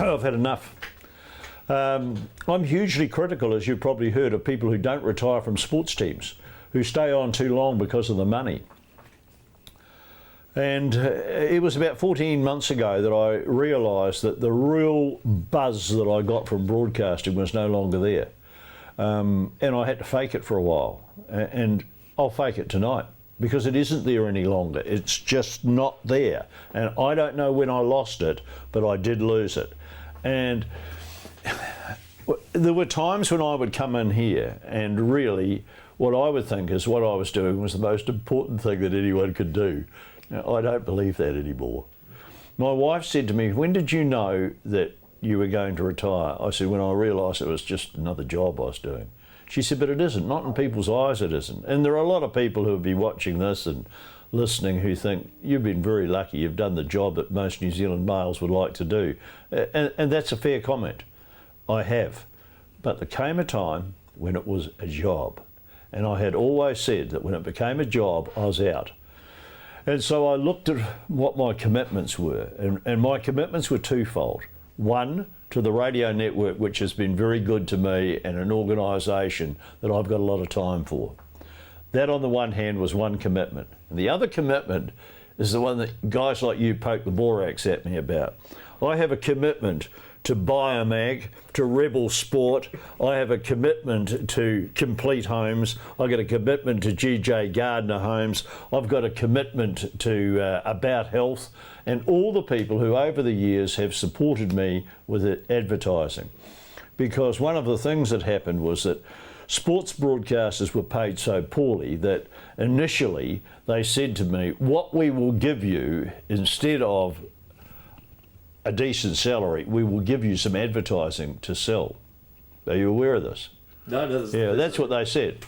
I've had enough. I'm hugely critical, as you've probably heard, of people who don't retire from sports teams, who stay on too long because of the money. And it was about 14 months ago that I realised that the real buzz that I got from broadcasting was no longer there. And I had to fake it for a while. And I'll fake it tonight, because it isn't there any longer. It's just not there. And I don't know when I lost it, but I did lose it. And there were times when I would come in here and really what I would think is what I was doing was the most important thing that anyone could do. Now, I don't believe that anymore. My wife said to me, when did you know that you were going to retire? I said, when I realised it was just another job I was doing. She said, but it isn't. Not in people's eyes it isn't. And there are a lot of people who will be watching this and listening who think, you've been very lucky, you've done the job that most New Zealand males would like to do. And that's a fair comment. I have. But there came a time when it was a job. And I had always said that when it became a job, I was out. And so I looked at what my commitments were. And my commitments were twofold. One, to the radio network, which has been very good to me, and an organisation that I've got a lot of time for. That, on the one hand, was one commitment. And the other commitment is the one that guys like you poke the borax at me about. I have a commitment to Biomag, to Rebel Sport. I have a commitment to Complete Homes. I've got a commitment to GJ Gardner Homes. I've got a commitment to About Health, and all the people who over the years have supported me with advertising. Because one of the things that happened was that sports broadcasters were paid so poorly that initially they said to me, what we will give you instead of a decent salary, we will give you some advertising to sell. Are you aware of this? No. Yeah, that's what they said.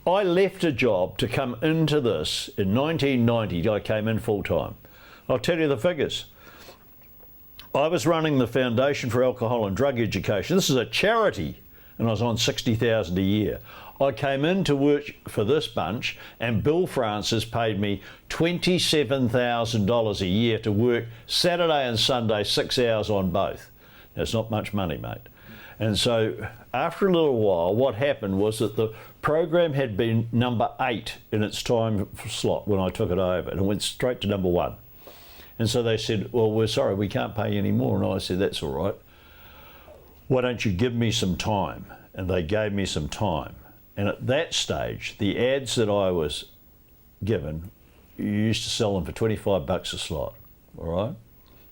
I left a job to come into this in 1990. I came in full time. I'll tell you the figures. I was running the Foundation for Alcohol and Drug Education. This is a charity, and I was on $60,000 a year. I came in to work for this bunch, and Bill Francis paid me $27,000 a year to work Saturday and Sunday, 6 hours on both. Now, it's not much money, mate. And so after a little while, what happened was that the program had been number 8 in its time slot when I took it over, and it went straight to number 1. And so they said, well, we're sorry, we can't pay you any more. And I said, that's all right. Why don't you give me some time? And they gave me some time. And at that stage, the ads that I was given, you used to sell them for 25 bucks a slot, all right?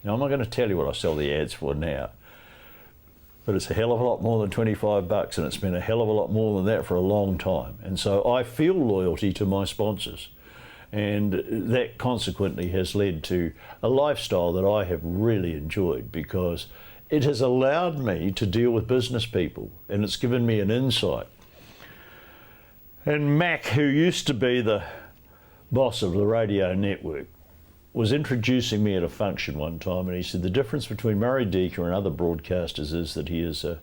Now, I'm not going to tell you what I sell the ads for now, but it's a hell of a lot more than 25 bucks, and it's been a hell of a lot more than that for a long time. And so I feel loyalty to my sponsors. And that consequently has led to a lifestyle that I have really enjoyed, because it has allowed me to deal with business people, and it's given me an insight. And Mac, who used to be the boss of the radio network, was introducing me at a function one time, and he said the difference between Murray Deaker and other broadcasters is that he is a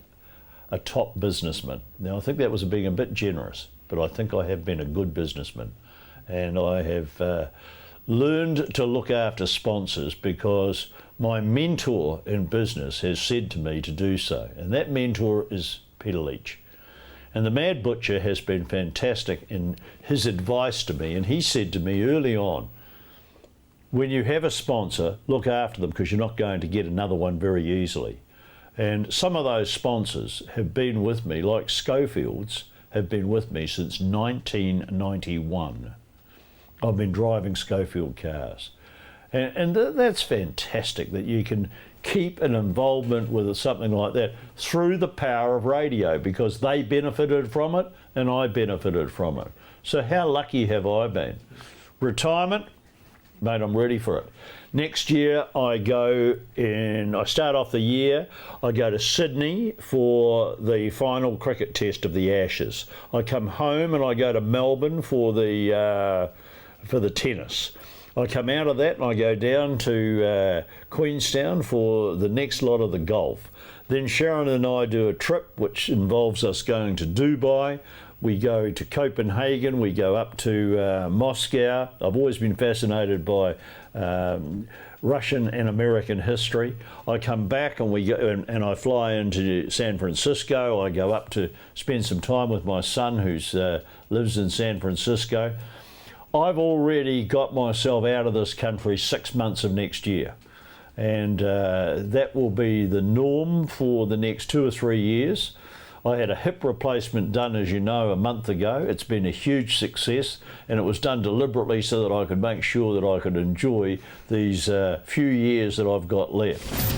top businessman. Now, I think that was being a bit generous, but I think I have been a good businessman. And I have learned to look after sponsors because my mentor in business has said to me to do so. And that mentor is Peter Leach. And the Mad Butcher has been fantastic in his advice to me. And he said to me early on, when you have a sponsor, look after them, because you're not going to get another one very easily. And some of those sponsors have been with me, like Schofield's, have been with me since 1991. I've been driving Schofield cars. And that's fantastic that you can keep an involvement with something like that through the power of radio, because they benefited from it and I benefited from it. So how lucky have I been? Retirement, mate, I'm ready for it. Next year I start off the year, I go to Sydney for the final cricket test of the Ashes. I come home and I go to Melbourne for the tennis. I come out of that and I go down to Queenstown for the next lot of the golf. Then Sharon and I do a trip which involves us going to Dubai. We go to Copenhagen, we go up to Moscow. I've always been fascinated by Russian and American history. I come back and we go and I fly into San Francisco. I go up to spend some time with my son who lives in San Francisco. I've already got myself out of this country 6 months of next year. And that will be the norm for the next 2 or 3 years. I had a hip replacement done, as you know, a month ago. It's been a huge success, and it was done deliberately so that I could make sure that I could enjoy these few years that I've got left.